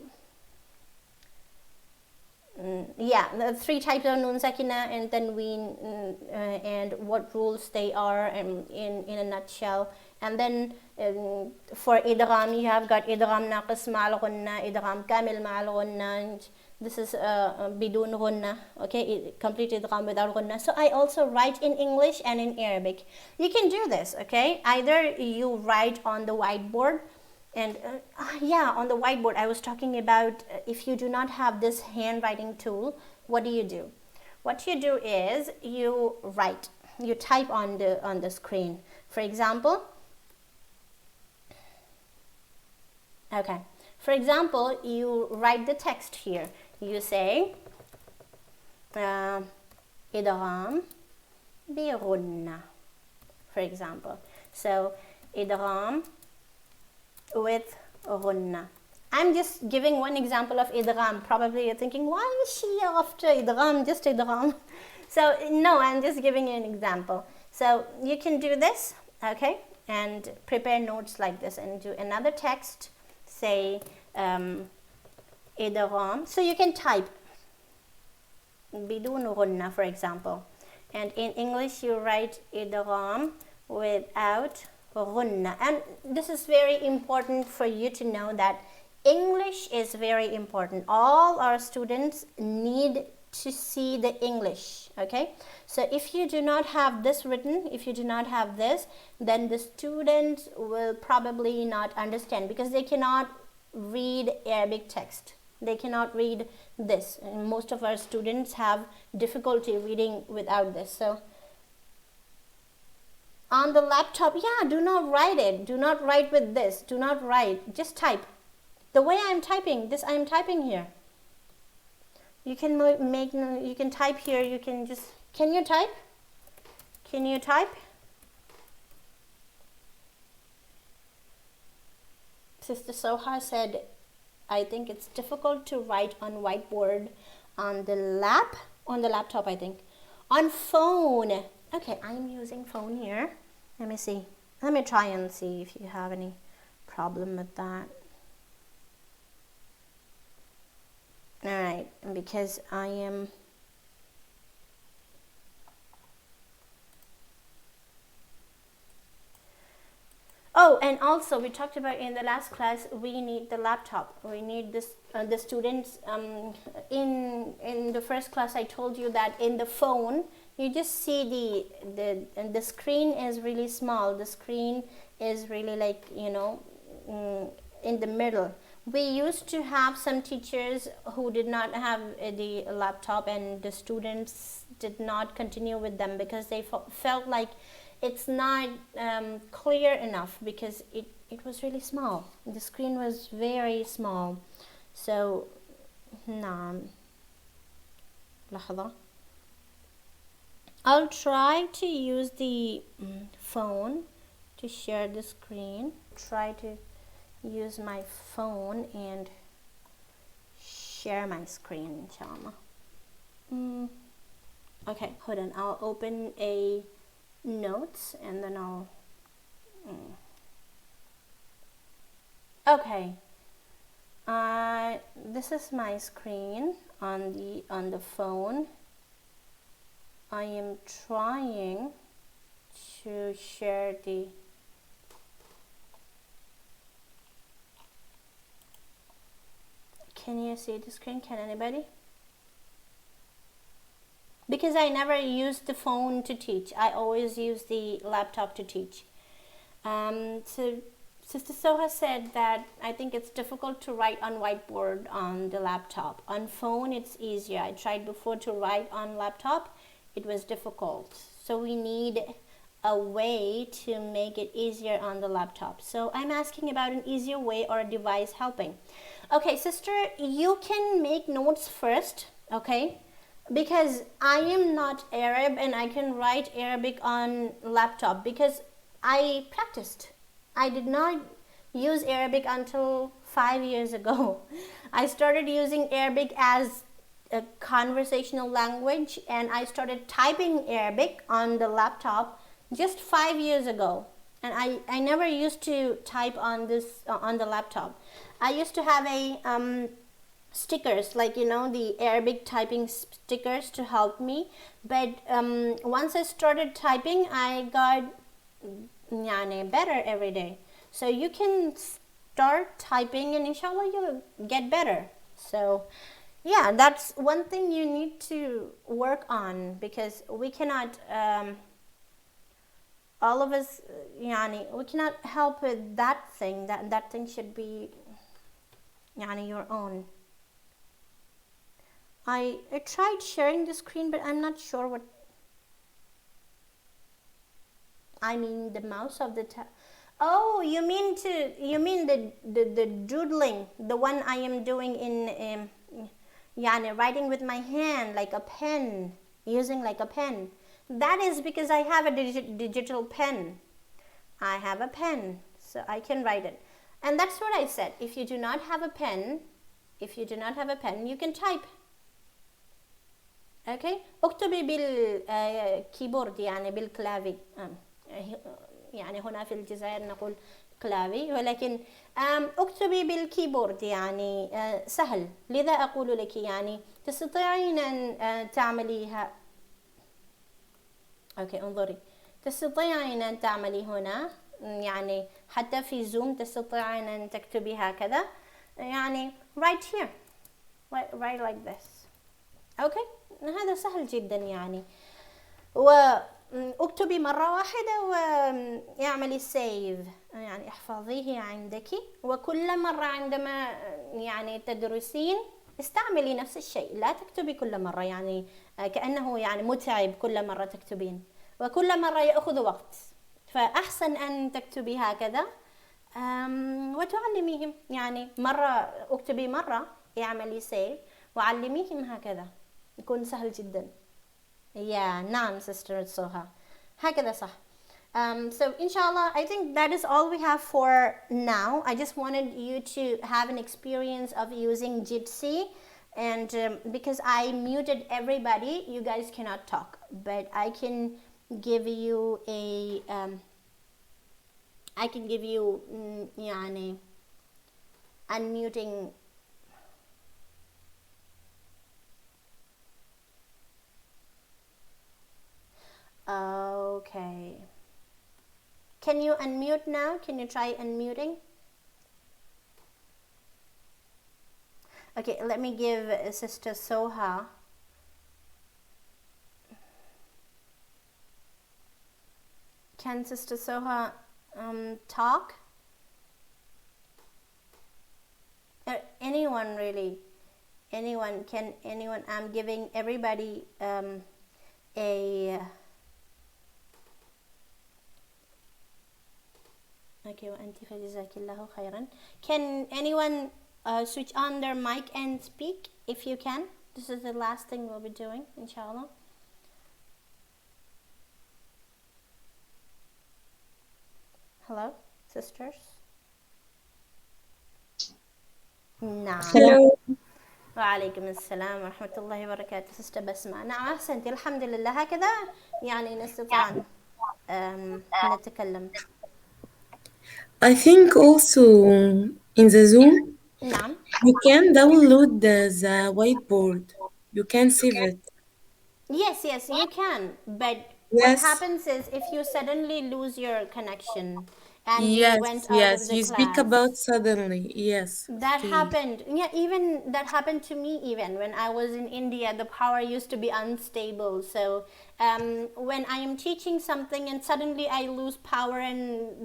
the 3 types of nun sakina and tanween, and what rules they are in a nutshell. And then for idgham, you have got idgham naqis ma'al ghunna, idgham kamil ma'al ghunna, This is bidun gunna, okay, complete idgham without gunna. So I also write in English and in Arabic. You can do this, okay? Either you write on the whiteboard, and yeah, on the whiteboard I was talking about. If you do not have this handwriting tool, what do? What you do is you write, you type on the screen. For example, okay, for example, you write the text here. You say idgham bi gunna, for example. So idgham with gunna. I'm just giving one example of idgham. Probably you're thinking, why is she after idgham, just idgham? So no, I'm just giving you an example. So you can do this, okay, and prepare notes like this and do another text, say idgham. So you can type bidun gunna, for example, and in English you write idgham without gunna. And this is very important for you to know that English is very important. All our students need to see the English, okay? So if you do not have this written, if you do not have this, then the students will probably not understand, because they cannot read Arabic text. They cannot read this, and most of our students have difficulty reading without this. So on the laptop, yeah, do not write it. Do not write with this. Do not write. Just type. The way I'm typing, this I'm typing here. You can you can type here. You can just, can you type? Can you type? Sister Soha said, I think it's difficult to write on whiteboard on the laptop, I think. On phone. Okay, I'm using phone here. Let me see. Let me try and see if you have any problem with that. Alright, because I am... Oh, and also we talked about in the last class, we need the laptop. We need this, the students, in the first class I told you that in the phone, you just see the screen is really small. The screen is really like, you know, in the middle. We used to have some teachers who did not have the laptop, and the students did not continue with them because they felt like it's not clear enough, because it was really small. The screen was very small. So, نعم. لحظة. I'll try to use the phone to share the screen. Try to use my phone and share my screen, inshallah. Okay, hold on. I'll open a notes and then I'll okay, this is my screen on the phone. I am trying to share the Can you see the screen? Can anybody? Because I never use the phone to teach. I always use the laptop to teach. So Sister Soha said that I think it's difficult to write on whiteboard on the laptop. On phone, it's easier. I tried before to write on laptop. It was difficult. So we need a way to make it easier on the laptop. So I'm asking about an easier way or a device helping. Okay, sister, you can make notes first, okay? Because I am not Arab and I can write Arabic on laptop because I practiced. I did not use Arabic until 5 years ago. I started using Arabic as a conversational language, and I started typing Arabic on the laptop just 5 years ago. And I never used to type on this on the laptop. I used to have a stickers, like, you know, the Arabic typing stickers to help me. But once I started typing, I got better every day. So you can start typing and inshallah you'll get better. So Yeah, that's one thing you need to work on, because we cannot all of us we cannot help with that thing. That thing should be your own. I tried sharing the screen, but I'm not sure what I mean. The mouse of the oh, you mean the doodling, the one I am doing in writing with my hand like a pen, using like a pen. That is because I have a digital pen. I have a pen, so I can write it. And that's what I said. If you do not have a pen, you can type. Okay? اكتبي بالكيبورد، بالكلافي. هنا في الجزائر نقول كلافي، ولكن اكتبي بالكيبورد سهل. لذا أقول لك تستطيعين أن تعمليها. اوكي، انظري، تستطيعين أن تعملي هنا، حتى في زوم تستطيعين أن تكتبي هكذا، right here, right like this. اوكي، هذا سهل جدا. واكتبي مرة واحدة واعملي سيف، احفظيه عندك، وكل مرة عندما تدرسين استعملي نفس الشيء. لا تكتبي كل مرة كأنه متعب كل مرة تكتبين، وكل مرة يأخذ وقت. فأحسن أن تكتبي هكذا وتعلميهم. مرة اكتبي، مرة اعملي سيف وعلميهم هكذا، يكون سهل جدا. نعم sister Soha، هكذا صح. So inshallah, I think that is all we have for now. I just wanted you to have an experience of using Jitsi, and because I muted everybody, you guys cannot talk, but I can give you a unmuting. Okay. Can you unmute now? Can you try unmuting? Okay, let me give Sister Soha. Can Sister Soha talk? Anyone really? Anyone? Can anyone? I'm giving everybody a... Okay, وأنتِ فجزاك الله خيرا. Can anyone switch on their mic and speak if you can? This is the last thing we'll be doing, inshallah. Hello, sisters. نعم. Hello. وعليكم السلام ورحمة الله وبركاته. Sister بسمة. نعم، أحسنتي، الحمد لله. هكذا نستطيع نتكلم. I think also in the Zoom نعم. you can download the whiteboard. You can save it. Yes, you can. But what Yes. happens is if you suddenly lose your connection and Yes, you went out of the you speak class. about suddenly. Yes. That Okay. happened. Yeah, even that happened to me. Even when I was in India, the power used to be unstable. So when I am teaching something and suddenly I lose power and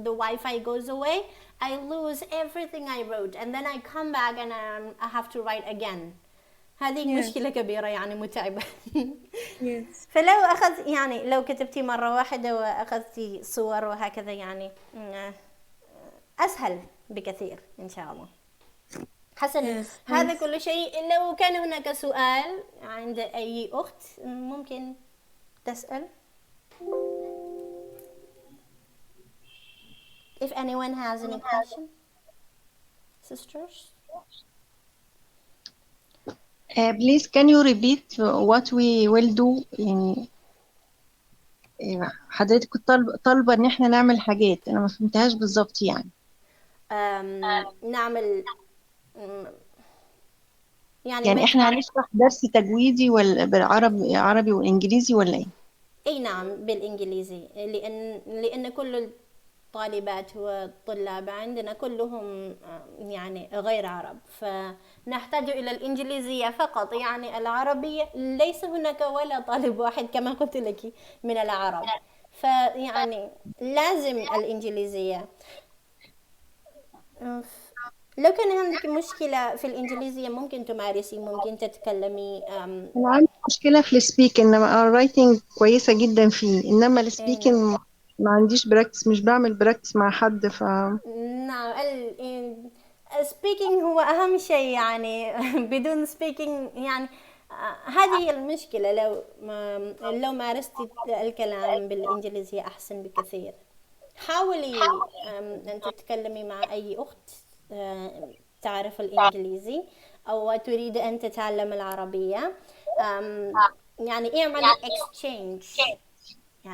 the Wi-Fi goes away, I lose everything I wrote, and then I come back and I have to write again. هذه مشكلة كبيرة، متعبة. Yes. فلو أخذ لو كتبتي مرة واحدة وأخذتي صور وهكذا أسهل بكثير إن شاء الله. حسنا. Yes. هذا كل شيء. لو كان هناك سؤال عند أي أخت ممكن تسأل. If anyone has any question, sisters. Please, can you repeat what we will do؟ حضرتك كنت طالبة إن إحنا نعمل حاجات أنا ما فهمتهاش بالظبط نعمل إحنا هنشرح درس تجويدي بالعربي والإنجليزي ولا إيه؟ أي نعم، بالإنجليزي، لأن كل الطالبات والطلاب عندنا كلهم يعني غير عرب، فنحتاج إلى الإنجليزية فقط. يعني العربية ليس هناك ولا طالب واحد كما قلت لك من العرب، فيعني لازم الإنجليزية. لو كان عندك مشكلة في الإنجليزية ممكن تمارسي، ممكن تتكلمي. انا عندي مشكله في السبيكنج، انما الرايتنج كويسه جدا فيه، انما السبيكنج نعم. ما عنديش براكتس، مش بعمل براكتس مع حد. نعم، speaking هو أهم شيء يعني. بدون speaking يعني هذه هي المشكلة. لو مارستي الكلام بالإنجليزية أحسن بكثير. حاولي أن تتكلمي مع أي أخت تعرف الإنجليزي أو تريد أن تتعلم العربية. يعني اعملي exchange يعني.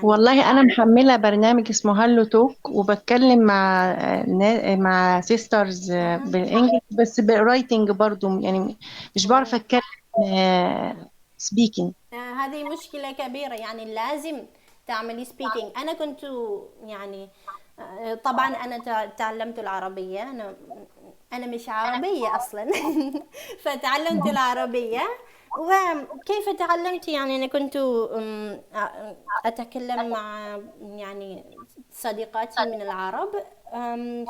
والله انا محمله برنامج اسمه هالو توك، وبتكلم مع سيسترز أها. بالانجلش، بس بالرايتنج برضو يعني مش بعرف اتكلم سبيكينج. هذه مشكلة كبيرة، يعني لازم تعملي speaking. أنا كنت يعني طبعا أنا تعلمت العربية. أنا مش عربية أصلا. فتعلمت العربية. وكيف تعلمت؟ يعني أنا كنت أتكلم مع يعني صديقاتي من العرب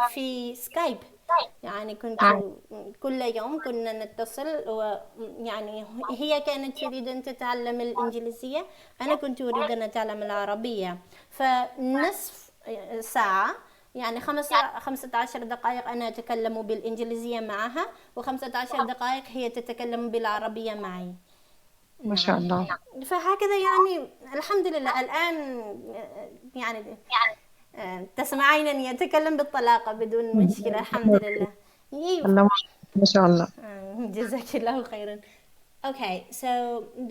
في سكايب. يعني كنت كل يوم كنا نتصل، ويعني هي كانت تريد أن تتعلم الإنجليزية، أنا كنت أريد أن أتعلم العربية. فنصف ساعة يعني 15 دقائق أنا أتكلم بالإنجليزية معها، و15 دقائق هي تتكلم بالعربية معي. ما نعم. شاء الله. فهكذا يعني الحمد لله الآن يعني تسمعينني أتكلم بالطلاقة بدون مشكلة الحمد لله. الله، ما شاء الله. جزاك الله خيرا. Okay, so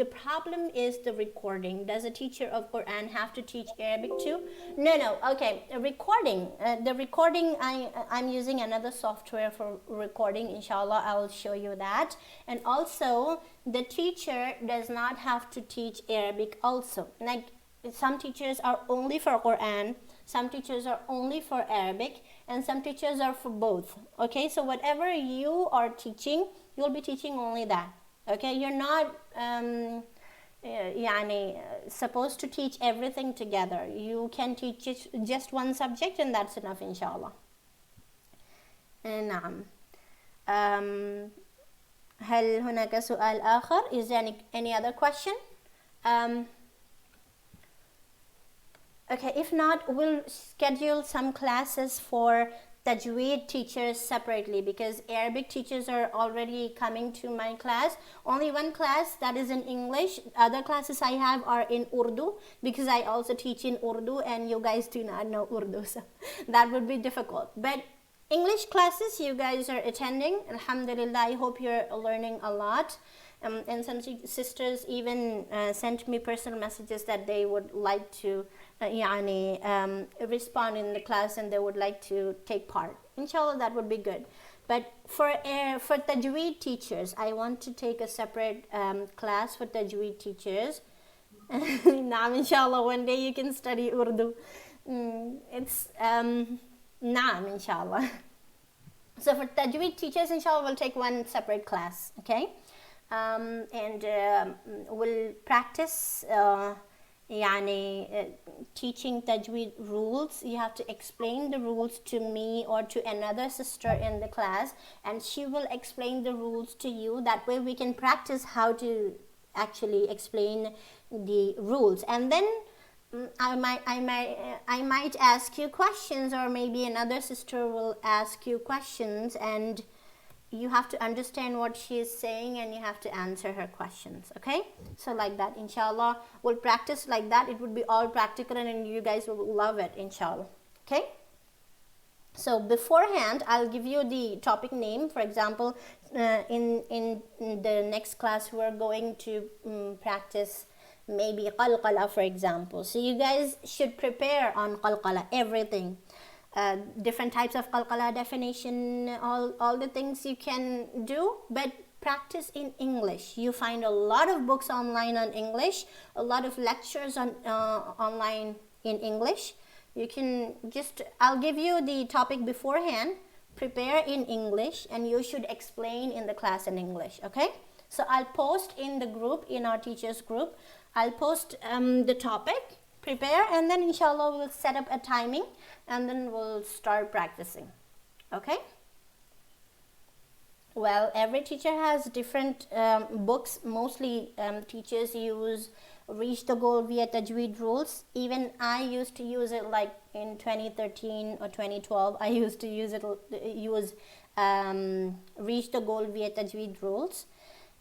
the problem is the recording. Does a teacher of Quran have to teach Arabic too? No. Okay, recording. The recording, I'm using another software for recording. Inshallah, I'll show you that. And also, the teacher does not have to teach Arabic also. Like some teachers are only for Quran, some teachers are only for Arabic, and some teachers are for both. Okay, so whatever you are teaching, you'll be teaching only that. Okay, you're not يعني supposed to teach everything together. You can teach just one subject and that's enough inshallah. نعم. هل هناك سؤال آخر? Is there any other question? Okay, if not, we'll schedule some classes for Tajweed teachers separately, because Arabic teachers are already coming to my class. Only one class that is in English. Other classes I have are in Urdu, because I also teach in Urdu and you guys do not know Urdu, so that would be difficult. But English classes you guys are attending, alhamdulillah. I hope you're learning a lot. And some sisters even sent me personal messages that they would like to respond in the class and they would like to take part. Inshallah, that would be good. But for Tajweed teachers, I want to take a separate class for Tajweed teachers. Naam, inshallah, one day you can study Urdu. It's naam, inshallah. So for Tajweed teachers, inshallah, we'll take one separate class, okay? And we'll practice teaching Tajweed rules. You have to explain the rules to me or to another sister in the class, and she will explain the rules to you. That way we can practice how to actually explain the rules. And then I might ask you questions, or maybe another sister will ask you questions, and you have to understand what she is saying and you have to answer her questions. Okay, so like that, inshallah, we'll practice like that. It would be all practical and you guys will love it, inshallah. Okay, so beforehand I'll give you the topic name. For example, in the next class we're going to practice maybe qalqala, for example. So you guys should prepare on qalqala, everything. Different types of qalqala, definition, all the things you can do, but practice in English. You find a lot of books online on English, a lot of lectures on online in English. you can just, I'll give you the topic beforehand, prepare in English, and you should explain in the class in English, okay? So I'll post in the group, in our teachers group, I'll post the topic, prepare, and then inshallah we'll set up a timing and then we'll start practicing, okay? Well, every teacher has different books. Mostly teachers use Reach the Goal via Tajweed rules. Even I used to use it like in 2013 or 2012. I used to use Reach the Goal via Tajweed rules.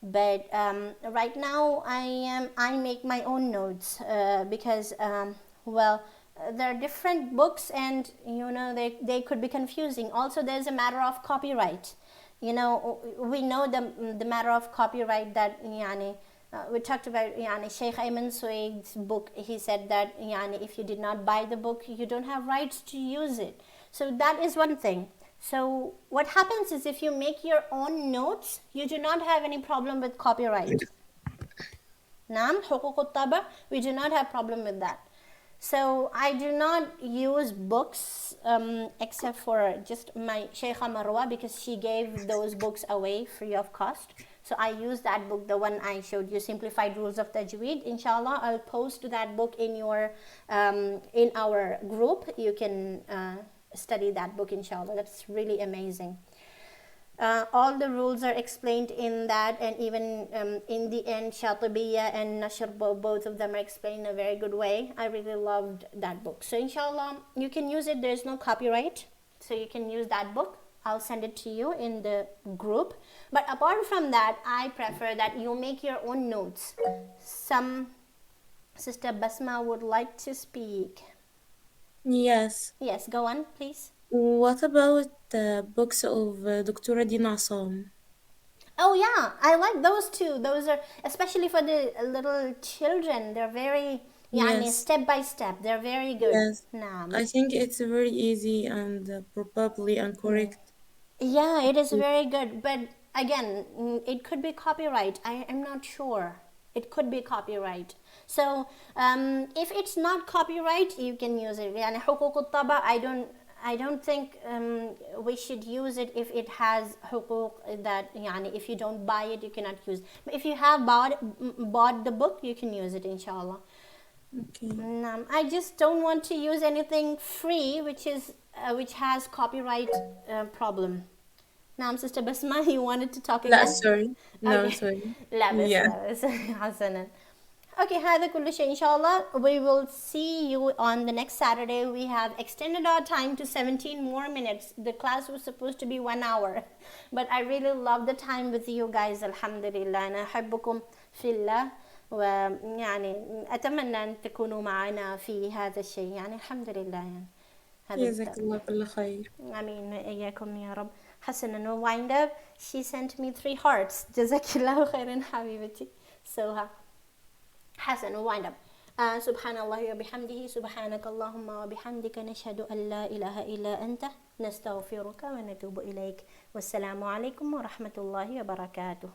But right now I make my own notes because well, there are different books and you know they could be confusing. Also, there's a matter of copyright. You know, we know the matter of copyright that we talked about Sheikh Ayman Suwaid's book. He said that if you did not buy the book, you don't have rights to use it. So that is one thing. So what happens is if you make your own notes, you do not have any problem with copyright. Naam, حقوق الطبع, we do not have problem with that. So I do not use books except for just my Sheikha Marwa, because she gave those books away free of cost. So I use that book, the one I showed you, Simplified Rules of Tajweed. Inshallah, I'll post that book in your in our group. You can study that book, inshallah. That's really amazing. All the rules are explained in that, and even in the end, Shatibiyya and Nashr, both of them are explained in a very good way. I really loved that book. So inshallah, you can use it. There's no copyright, so you can use that book. I'll send it to you in the group. But apart from that, I prefer that you make your own notes. Some Sister Basma would like to speak. Yes. Yes, go on, please. What about the books of Dr. Dina Assam? Oh yeah, I like those too. Those are especially for the little children. They're very Yes. step by step. They're very good. Yes. Naam. I think it's very easy and probably and correct. Yeah, it is very good. But again, it could be copyright. I am not sure. It could be copyright. So if it's not copyright, you can use it. يعني حقوق الطبع, I don't think we should use it if it has حقوق that if you don't buy it, you cannot use it. But if you have bought the book, you can use it, inshallah. Okay. I just don't want to use anything free which has copyright problem. Naam, Sister Basma, you wanted to talk لا again? sorry. No, Okay. sorry. لا بس Yeah. لا بس حسنا. Okay, هذا كل شيء inshallah. We will see you on the next Saturday. We have extended our time to 17 more minutes. The class was supposed to be 1 hour. But I really love the time with you guys. Alhamdulillah. أنا أحبكم في الله. ويعني أتمنى أن تكونوا معنا في هذا الشيء. يعني الحمد لله. يعني جزاك الله كل خير. آمين إياكم يا رب. حسنا, no wind up. She sent me 3 hearts. جزاك الله خيرا حبيبتي. So حسن, wind up. سبحان الله وبحمده, سبحانك اللهم وبحمدك, نشهد أن لا إله إلا أنت, نستغفرك ونتوب إليك. والسلام عليكم ورحمة الله وبركاته.